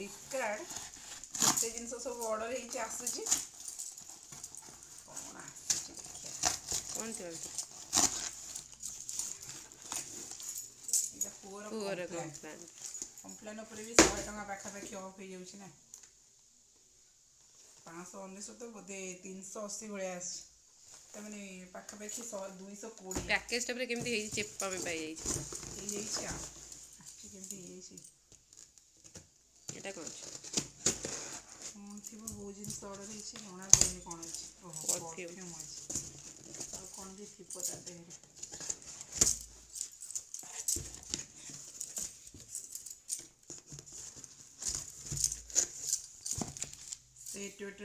फ्लिपकार्ट से जिन सब ऑर्डर होती आसूची कौन आसूची देखिए कौन थी पुअर कम्प्लेन कम्प्लेन भी 100 टका पाखापाखि अफ हो जाऊँ ना 599 बोधे 380 भाया तमें पाखापाखि 220 पैकेज टा केमती चेपा में पाई कमी एटा कौन कौन थी बहुत जिन अर्डर होती जना पड़े कौन अच्छी परफ्यूम अच्छी कौन भी थी ता देहरे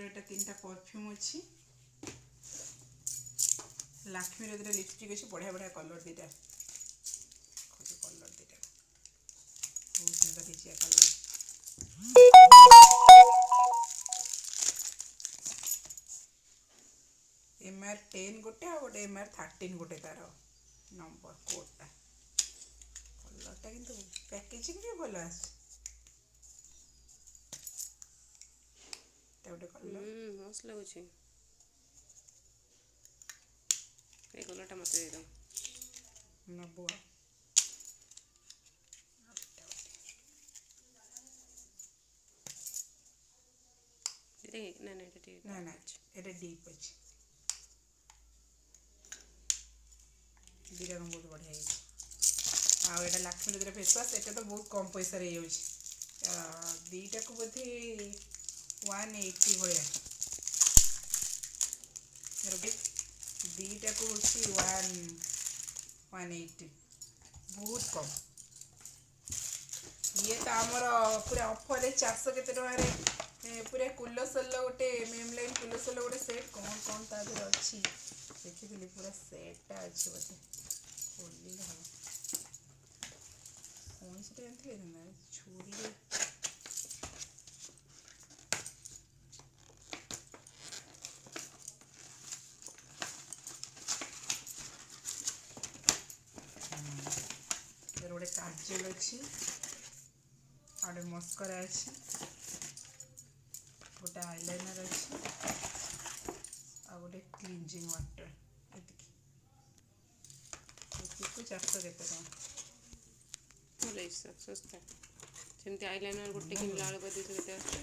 एटा 3टा परफ्यूम अच्छी लाक्मी लिपस्टिक अच्छी बढ़िया बढ़िया कलर दीटा कलर दीटा बहुत सुंदर है कलर MR10 गोटे आ गोटे MR13 गोटे तार नंबर कोडटा कलरटा किंतु पैकेजिंग भी भल आस गोटे कलर मस्त लगुच ये कलरटा मत दे दो नबुआ ना ना ये डीप अच्छे दीटा बहुत बढ़िया है लाक्मी फेस वाश एटा तो बहुत कम पैसा दीटा को बोधे 180 भाया दीटा को 180 बहुत कम ये तो आमर पूरा ऑफर 400 केते टकर पूरा कुलसल गोटे मेमलाइन कुलसल गोटे सेट कौन कौन तादर अच्छी देखी पूरा सेटा अच्छे बोधे खोली कौन से छुरी गोटे काजल अच्छी आगे मस्करा अच्छी गोटे आईलाइनर अच्छी आ गोटे क्लींजिंग वाटर ये 400 केते भल सस्ता सेमती आईलाइनर गोटे किनला बेले 200 केते